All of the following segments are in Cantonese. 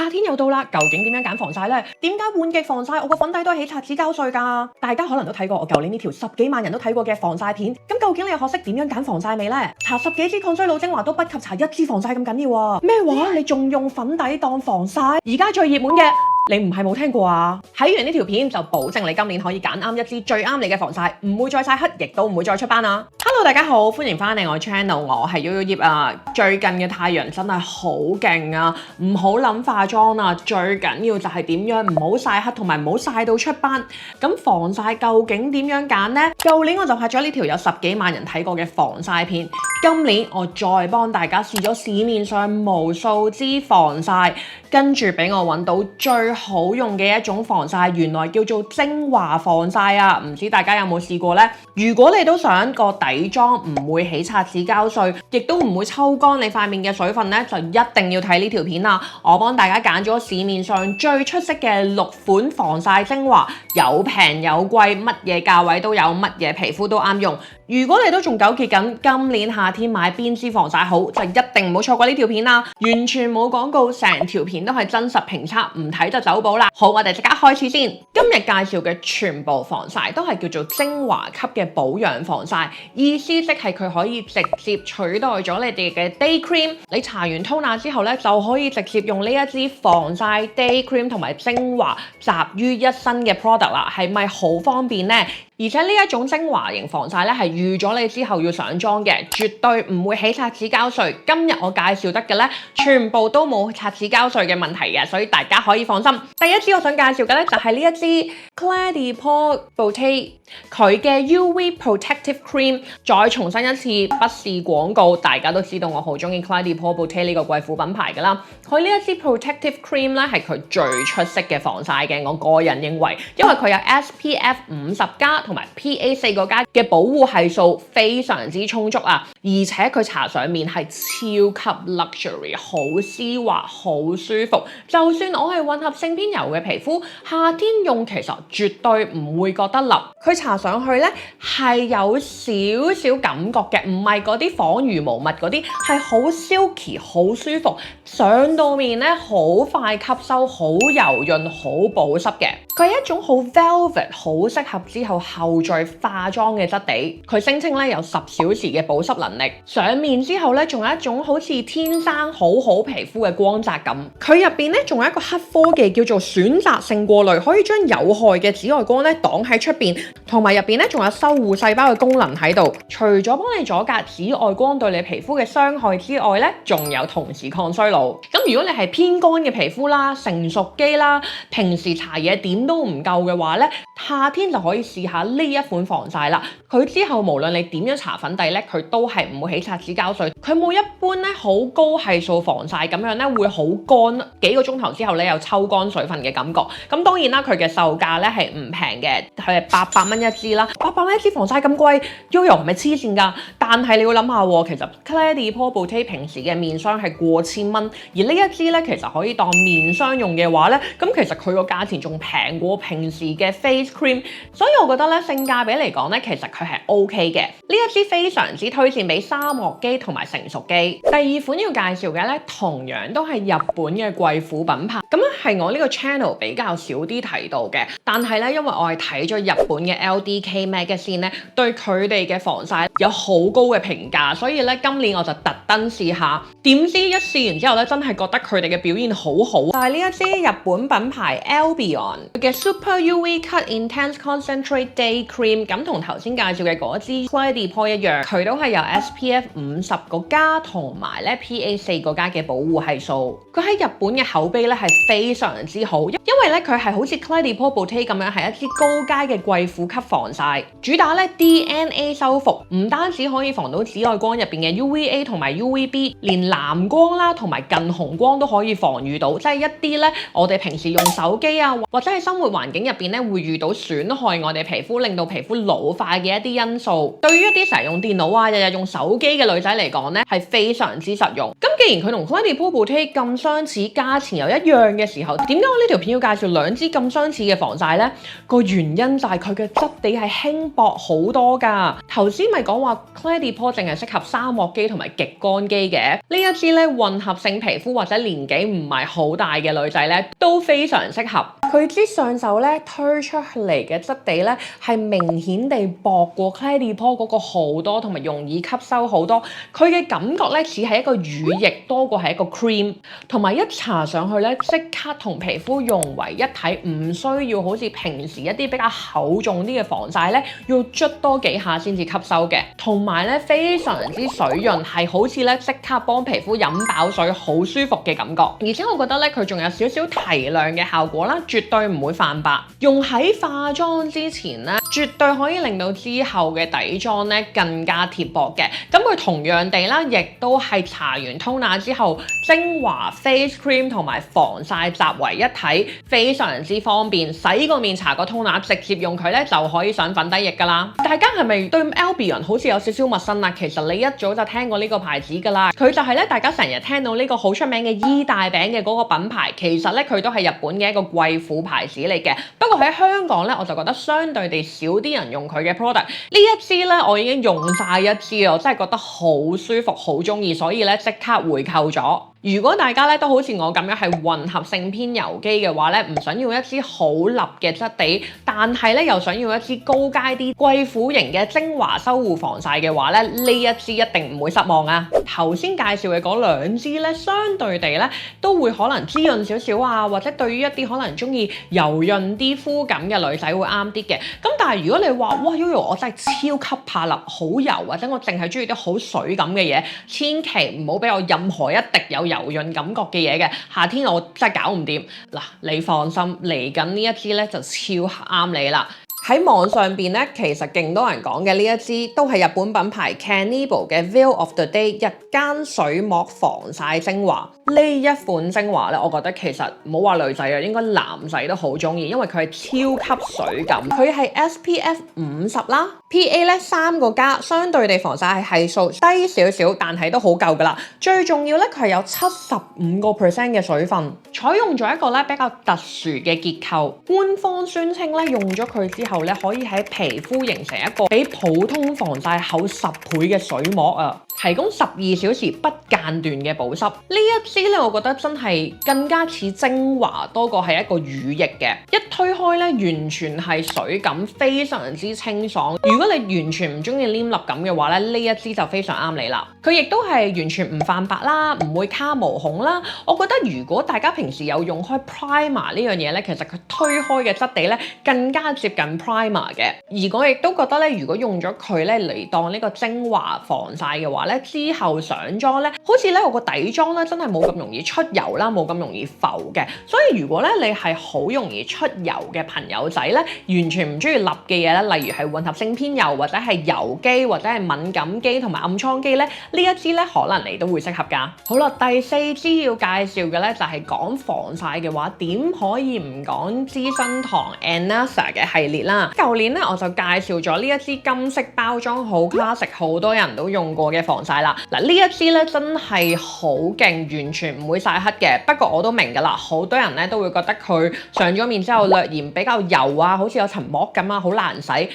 夏天又到啦，究竟點樣揀防曬呢？點解換極防曬我個粉底都係起擦紙膠碎㗎？大家可能都睇過我舊年呢條10幾萬人都睇過嘅防曬片，咁究竟你又學識點樣揀防曬未呢？搽10幾支抗衰老精華都不及搽1支防曬咁緊要啊！咩話？你仲用粉底當防曬？而家最熱門嘅，你唔係冇聽過啊？睇完呢條片就保證你今年可以揀啱一支最啱你嘅防曬，唔會再曬黑，亦都唔會再出斑啊！Hello， 大家好，歡迎翻嚟我 channel， 我係 Yoyo 葉啊！最近嘅太陽真係好勁啊，唔好諗化妝啊，最緊要就係點樣唔好曬黑同埋唔好曬到出斑。咁防曬究竟點樣揀呢？舊年我就拍咗呢條有10幾萬人睇過嘅防曬片，今年我再幫大家試咗市面上無數支防曬，跟住俾我揾到最好用嘅一種防曬，原來叫做精華防曬啊！唔知大家有冇試過呢？如果你都想個底妝唔會起擦紙膠碎，亦都唔會抽乾你塊面嘅水分呢，就一定要睇呢條片啦！我幫大家揀咗市面上最出色嘅6款防曬精華，有平有貴，乜嘢價位都有，乜嘢皮膚都啱用。如果你都仲糾結緊今年夏天買邊支防曬好，就一定唔好錯過呢條片啦！完全冇廣告，成條片都係真實評測，唔睇就走寶啦！好，我哋即刻開始先。今日介紹嘅全部防曬都係叫做精華級嘅保養防曬，意思即係佢可以直接取代咗你哋嘅 day cream。你搽完 toner 之後咧，就可以直接用呢一支防曬 day cream 同埋精華集於一身嘅 product 啦，係咪好方便呢？而且呢一種精華型防曬咧，係預咗你之後要上妝嘅，絕對唔會起擦紙膠碎。今日我介紹得嘅咧，全部都冇擦紙膠碎嘅問題嘅，所以大家可以放心。第一支我想介紹嘅咧，就係呢一支 Clé de Peau Beauté 佢嘅 UV Protective Cream。再重申一次，不是廣告，大家都知道我好中意 Clé de Peau Beauté 呢個貴婦品牌噶啦。佢呢一支 Protective Cream 咧，係佢最出色嘅防曬嘅，我個人認為，因為佢有 SPF 50+同埋 PA4+嘅保護係數非常之充足啊，而且佢搽上面係超級 luxury， 好絲滑，好舒服。就算我係混合性偏油嘅皮膚，夏天用其實絕對唔會覺得笠。佢搽上去咧係有少少感覺嘅，唔係嗰啲仿如無物嗰啲，係好 silky， 好舒服。上到面咧好快吸收，好柔潤，好保濕嘅。佢係一種好 velvet， 好適合之後後續化妝嘅質地。佢聲稱咧有10小時嘅保濕能力，上面之後咧仲有一種好似天生好皮膚嘅光澤感。佢入邊咧仲有一個黑科技叫做選擇性過濾，可以將有害嘅紫外光咧擋喺出邊，同埋入邊咧仲有修護細胞嘅功能喺度。除咗幫你阻隔紫外光對你皮膚嘅傷害之外咧，仲有同時抗衰老。咁如果你係偏乾嘅皮膚啦、成熟肌啦，平時搽嘢點都唔夠嘅話咧，夏天就可以試下呢一款防曬啦。佢之後無論你點樣搽粉底咧，佢都係唔會起擦紙膠碎。佢冇一般咧好高係數防曬咁樣咧會好乾，幾個鐘頭之後咧有抽乾水分嘅感覺。咁當然啦，佢嘅售價咧係唔平嘅，係800蚊一支啦。800蚊一支防曬咁貴，Yoyo 唔係黐線㗎。但係你要諗下喎，其實 Clé de Peau Beauté 平時嘅面霜係過千蚊，而呢一支咧其實可以當面霜用嘅話咧，咁其實佢個價錢仲平過平時嘅 face cream， 所以我覺得咧性價比嚟講咧，其實佢係 OK 嘅。呢一支非常之推薦俾沙漠肌同埋成熟肌。第二款要介紹嘅咧，同樣都係日本嘅貴婦品牌，咁係我呢個 channel 比較少啲提到嘅。但係咧，因為我係睇咗日本嘅 LDK Magazine 咧，對佢哋嘅防曬有好高嘅評價，所以咧今年我就特登試下。點知一試完之後咧，真係覺得佢哋嘅表現好好。就係呢一支日本品牌 Albion 嘅 Super UV Cut Intense Concentrate Day Cream， 咁同頭先介紹嘅嗰支 Clé de Peau 一樣，佢都係有 SPF 50+同埋咧 PA4+嘅保護係數。佢喺日本嘅口碑咧係非常之好，因為咧佢係好似 Clé de Peau Beauté 咁樣係一支高階嘅貴婦級防曬，主打咧 DNA 修復，唔單止可以防到紫外光入邊嘅 UVA 同埋 UVB， 連藍光啦同埋近紅光都可以防禦到，即係一啲咧我哋平時用手機啊或者係生活環境入邊咧會遇到損害我哋皮膚，令到皮膚老化嘅一啲因素，對於一啲成日用電腦啊、日日用手機嘅女仔嚟講咧係非常之實用。咁既然佢同 Clé de Peau Beauté 咁相似，價錢又一樣嘅時候，點解我呢條片要介紹兩支咁相似嘅防曬呢？個原因就係佢嘅質地係輕薄好多㗎。頭先咪講話 Clé de Peau 淨係適合沙漠肌同埋極乾肌嘅，呢一支咧混合性皮膚或者年紀唔係好大嘅女仔咧都非常適合。佢支上手咧推出嚟嘅質地咧係明顯地薄過 Clé de Peau 嗰個好多，同埋容易吸收好多。佢嘅感覺咧似係一個乳液多過係一個 cream， 同埋一搽上去咧即刻同皮膚融為一體，唔需要好似平時一啲比較厚重啲嘅防曬咧要捽多幾下先至吸收嘅，同埋咧非常之水潤，係好似咧即刻幫皮膚飲飽水，好舒服嘅感覺。而且我覺得咧佢仲有少少提亮嘅效果啦，絕對唔會泛白。用喺化妝之前咧，絕對可以令到之後嘅底妝咧更加貼薄嘅。咁佢同樣地啦，亦都係搽完 toner 之後，精華、face cream 同埋防曬集為一體，非常之方便。洗個面搽個 toner，直接用佢咧就可以上粉底液㗎啦。大家係咪對 Albion 好似有少少陌生啊？其實你一早就聽過呢個牌子㗎啦。佢就係咧大家成日聽到呢個好出名嘅伊大餅嘅嗰個品牌，其實咧佢都係日本嘅一個貴婦牌子嚟嘅。不過喺香港咧，我就覺得相對地少啲人用佢嘅 product。呢一支咧，我已經用晒一支啦，我真係覺得好舒服，好中意，所以咧即刻回購咗。如果大家咧都好似我咁樣係混合性偏油肌嘅話咧，唔想要一支好立嘅質地，但係咧又想要一支高階啲貴婦型嘅精華修護防曬嘅話咧，呢一支一定唔會失望啊！頭先介紹嘅嗰兩支咧，相對地咧都會可能滋潤少少啊，或者對於一啲可能中意柔潤啲膚感嘅女仔會啱啲嘅。咁但係如果你話哇 Yoyo 我真係超級怕立好油，或者我淨係中意啲好水感嘅嘢，千祈唔好俾我任何一滴有柔潤感覺嘅嘢嘅，夏天我真係搞唔掂。嗱，你放心，嚟緊呢一支咧就超啱你啦。喺網上邊咧，其實勁多人講嘅呢一支都係日本品牌 Kanebo 嘅 Veil of the Day 日間水膜防曬精華。呢一款精華咧，我覺得其實唔好話女仔啊，應該男仔都好中意，因為佢係超級水感，佢係 SPF 50啦，PA 咧3個加，相對地防曬係數低少少，但係都好夠噶啦。最重要咧，佢係有75% 嘅水分，採用咗一個咧比較特殊嘅結構。官方宣稱咧，用咗佢之後咧，可以喺皮膚形成一個比普通防曬厚10倍嘅水膜啊，提供12小時不間斷嘅保濕。呢一支咧，我覺得真係更加似精華多過係一個乳液嘅。一推開咧，完全係水感，非常之清爽。如果你完全唔中意黏粒感嘅話咧，呢一支就非常啱你啦。佢亦都係完全唔泛白啦，唔會卡毛孔啦。我覺得如果大家平時有用開 primer 呢樣嘢咧，其實佢推開嘅質地咧更加接近 primer 嘅。而我亦都覺得咧，如果用咗佢咧嚟當呢個精華防曬嘅話咧，之後上妝咧，好似咧我個底妝咧真係冇咁容易出油啦，冇咁容易浮嘅。所以如果咧你係好容易出油嘅朋友仔咧，完全唔中意立嘅嘢咧，例如係混合性偏油或者係油肌或者係敏感肌同埋暗瘡肌咧，呢一支咧可能你都會適合㗎。好啦，第4支要介紹嘅咧就係講防曬嘅話，點可以唔講資生堂 Anassa 嘅系列啦。舊年咧我就介紹咗呢一支金色包裝好 classic，好多人都用過嘅防曬啦。嗱，呢一支咧真係好勁，完全唔會曬黑嘅。不過我都明㗎啦，好多人咧都會覺得佢上咗面之後略嫌比較油啊，好似有層膜咁啊，好難洗。係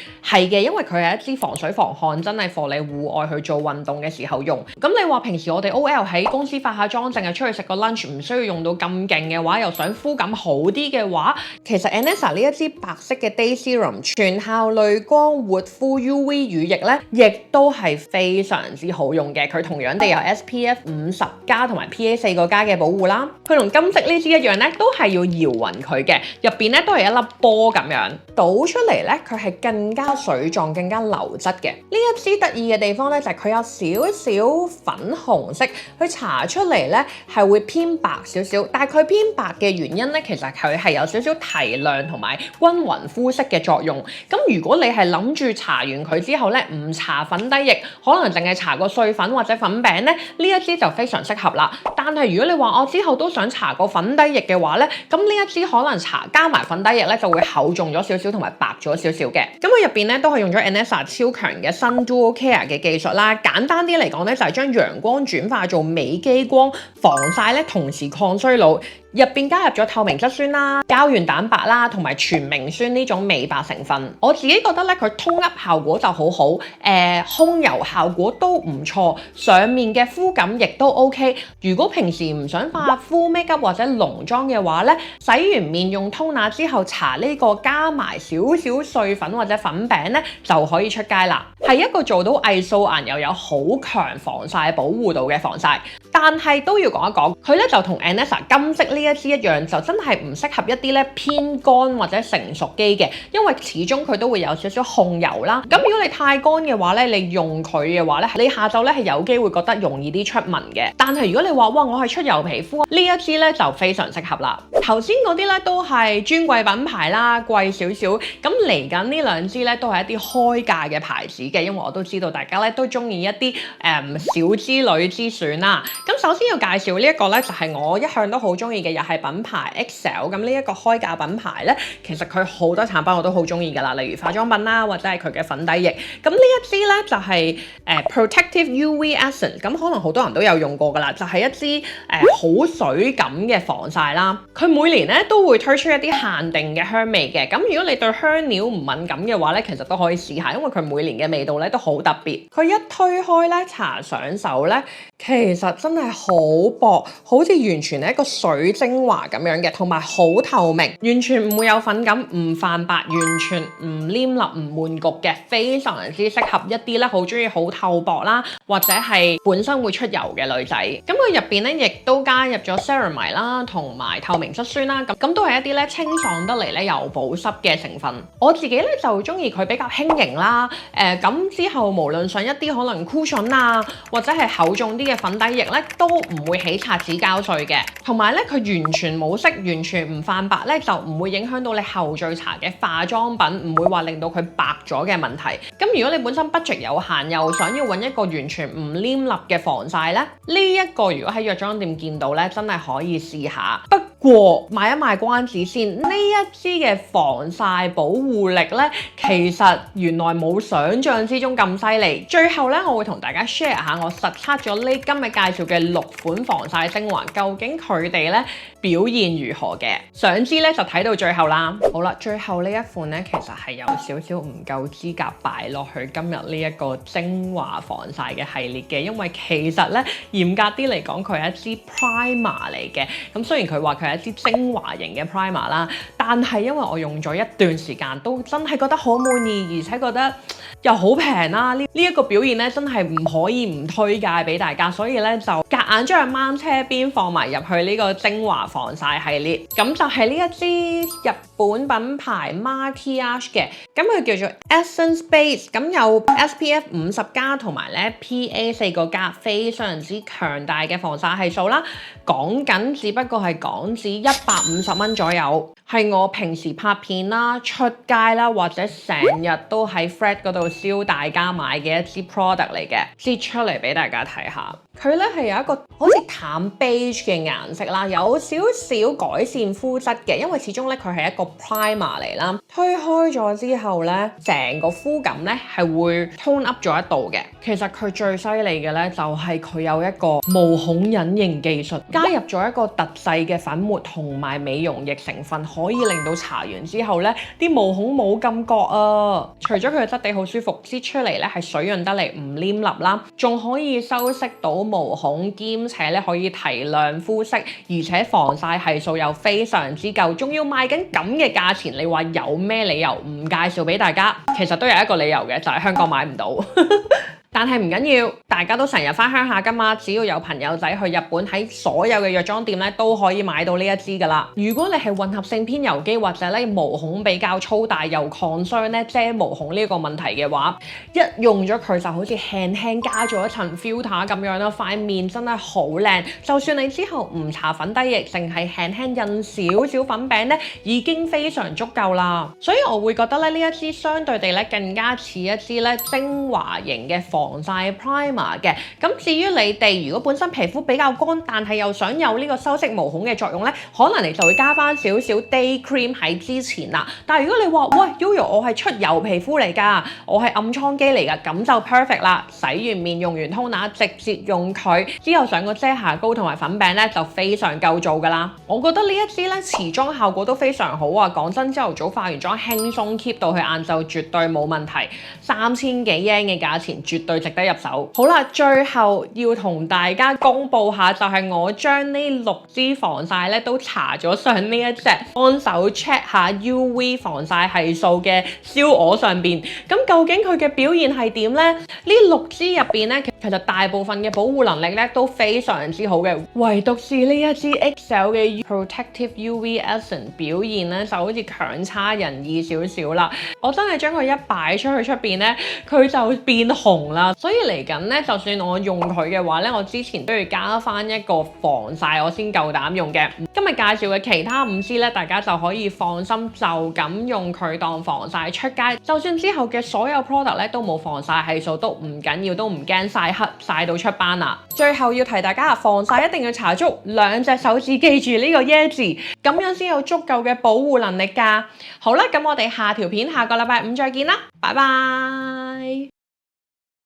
嘅，因為佢係一支防水防汗，真係 for 你戶外去做運動嘅時候用。咁你話平時我哋 OL 喺公司化下妝，淨係出去食個 lunch，唔需要用到咁勁嘅話，又想膚感好啲嘅話，其實 Anessa 呢一支白色嘅 Day Serum 全效濾光活膚 UV 乳液咧，亦都係非常之好用嘅。佢同樣地有 SPF 50+同埋 PA 4個加嘅保護啦。佢同金色呢支一樣咧，都係要搖勻佢嘅，入邊咧都係一粒波咁樣倒出嚟咧，佢係更加水狀、更加流質嘅。呢一支得意嘅地方咧，就係佢有少少粉紅色，佢搽出嚟咧係會偏白少少，但係佢偏白嘅原因咧，其實佢係有少少提亮同埋均勻膚色嘅作用。咁如果你係諗住搽完佢之後咧，唔搽粉底液，可能淨係搽個碎粉或者粉餅咧，呢一支就非常適合啦。但係如果你話我之後都想搽個粉底液嘅話咧，咁呢一支可能搽加埋粉底液咧就會厚重咗少少同埋白咗少少嘅。咁佢入邊咧都係用咗 Anessa 超強嘅 Sun Duo Care 嘅技術啦。簡單啲嚟講咧就係將陽光轉化做美肌光，防曬咧同時抗衰老。入邊加入咗透明質酸啦、膠原蛋白啦，同埋全明酸呢種美白成分。我自己覺得咧，佢通噏效果就好好，控油效果都唔錯，上面嘅膚感亦都 OK。如果平時唔想化敷 makeup 或者濃妝嘅話咧，洗完面用 toner 之後搽呢個加埋少少碎粉或者粉餅咧，就可以出街啦。係一個做到偽素顏又有好強防曬保護度嘅防曬，但係都要講一講，佢咧就同 Anessa 金色呢一支一樣，就真係唔適合一啲咧偏乾或者成熟肌嘅，因為始終佢都會有少少控油啦。咁如果你太乾嘅話咧，你用佢嘅話咧，你下晝咧係有機會覺得容易啲出紋嘅。但係如果你話哇，我係出油皮膚，呢一支咧就非常適合啦。頭先嗰啲咧都係專櫃品牌啦，貴少少。咁嚟緊呢兩支咧都係一啲開價嘅牌子嘅，因為我都知道大家咧都中意一啲小資女之選啦。咁首先要介紹呢一個咧，就係我一向都好中意嘅，又係品牌 Excel。咁呢一個開價品牌咧，其實佢好多產品我都好中意噶啦，例如化妝品啦，或者係佢嘅粉底液。咁呢一支咧就係Protective UV Essence， 咁可能好多人都有用過噶啦，就係一支好水感嘅防曬啦。佢每年咧都會推出一啲限定嘅香味嘅。咁如果你對香料唔敏感嘅話咧，其實都可以試下，因為佢每年嘅味道咧都好特別。佢一推開咧，搽上手咧，其實真係好薄，好似完全係一個水精華咁樣嘅，同埋好透明，完全唔會有粉感，唔泛白，完全唔黏立唔悶焗嘅，非常之適合一啲咧好中意好透薄啦，或者係本身會出油嘅女仔。咁佢入邊咧亦都加入咗 ceramide 啦，同埋透明質酸啦，咁都係一啲咧清爽得嚟咧又保濕嘅成分。我自己咧就中意佢比較輕盈啦，咁之後無論上一啲可能 cushion 啊，或者係厚重啲嘅粉底液咧，都唔會起擦紙膠碎嘅，同埋咧佢完全冇色，完全唔泛白咧，就唔會影響到你後續搽嘅化妝品，唔會話令到佢白咗嘅問題。咁如果你本身 budget 有限，又想要揾一個完全唔黏立嘅防曬咧，呢一個如果喺藥妝店見到咧，真係可以試下。不過賣一賣關子先，呢一支嘅防曬保護力咧，其實原來冇想象之中咁犀利。最後咧，我會同大家 share 下我實測咗呢今日介紹嘅6款防曬精華，究竟佢哋咧表現如何嘅？想知咧就睇到最後啦。好啦，最後呢一款咧，其實係有少少唔夠資格擺落去今日呢一個精華防曬嘅系列嘅，因為其實咧嚴格啲嚟講，佢係一支 primer 嚟嘅。咁雖然佢話佢係一支精華型嘅 primer 啦，但係因為我用咗一段時間，都真係覺得好滿意，而且覺得又好平啦。呢一個表現咧，真係唔可以唔推介俾大家，所以咧就夾硬將佢掹車邊放埋入去呢個精華防曬系列。咁就係呢一支日本品牌 Maquillage 嘅，咁佢叫做 Essence Base， 咁有 SPF 50+同埋咧 PA 4個加，非常之強大嘅防曬係數啦。講緊只不過係港紙150蚊左右，係我平時拍片啦、出街啦，或者成日都喺 Fred 嗰度燒大家買嘅一支 product 嚟嘅，擠出嚟俾大家睇下。佢咧係有一個好似淡 beige 嘅顏色啦，有少少改善膚質嘅，因為始終咧佢係一個 primer 嚟啦。推開咗之後咧，成個膚感咧係會 tone up 咗一度嘅。其實佢最犀利嘅咧就係佢有一個毛孔隱形技術，加入咗一個特製嘅粉末同埋美容液成分，可以令到搽完之後咧啲毛孔冇感覺啊。除咗佢嘅質地好舒服，擠出嚟咧係水潤得嚟唔黏立啦，仲可以修飾到毛孔，兼且咧可以提亮膚色，而且防曬係數又非常之夠，仲要賣緊咁嘅價錢，你話有咩理由唔介紹俾大家？其實都有一個理由嘅，就係香港買唔到。但係唔緊要，大家都成日返鄉下㗎嘛，只要有朋友仔去日本，喺所有嘅藥妝店咧都可以買到呢一支㗎啦。如果你係混合性偏油肌，或者咧毛孔比較粗大又抗傷咧遮毛孔呢個問題嘅話，一用咗佢就好似輕輕加咗一層 filter 咁樣啦，塊面真係好靚。就算你之後唔搽粉底液，淨係輕輕印少少粉餅咧，已經非常足夠啦。所以我會覺得咧呢一支相對地咧更加似一支咧精華型嘅防防曬 primer 嘅。咁至於你哋如果本身皮膚比較乾，但係又想有呢個修飾毛孔嘅作用咧，可能你就會加翻少少 day cream 喺之前啦。但係如果你話喂 Yoyo 我係出油皮膚嚟㗎，我係暗瘡肌嚟㗎，咁就 perfect 啦。洗完面用完toner直接用佢，之後上個遮瑕膏同埋粉餅咧就非常夠做㗎啦。我覺得呢一支咧持妝效果都非常好啊！講真，朝頭早化完妝輕鬆 keep 到去晏晝絕對冇問題，3000幾 yen 嘅價錢絕對值得入手。好啦，最後要同大家公佈下，就係我將呢6支防曬咧都搽咗上呢一隻幫手 check 下 UV 防曬係數嘅燒鵝上邊。咁究竟佢嘅表現係點呢？呢6支入邊咧，其實大部分嘅保護能力咧都非常之好嘅，唯獨是呢一支 XL 嘅 Protective UV Essence 表現咧就好似強差人意少少啦。我真係將佢一擺出去出邊咧，佢就變紅啦。所以嚟緊咧，就算我用佢嘅話咧，我之前都要加翻一個防曬，我先夠膽用嘅。今日介紹嘅其他5支咧，大家就可以放心就咁用佢當防曬出街。就算之後嘅所有 product 咧都冇防曬係數都唔緊要，都唔驚曬黑曬到出斑啦。最後要提大家防曬一定要搽足2隻手指，記住呢個耶字，咁樣先有足夠嘅保護能力㗎。好啦，咁我哋下條片下個禮拜5再見啦，拜拜。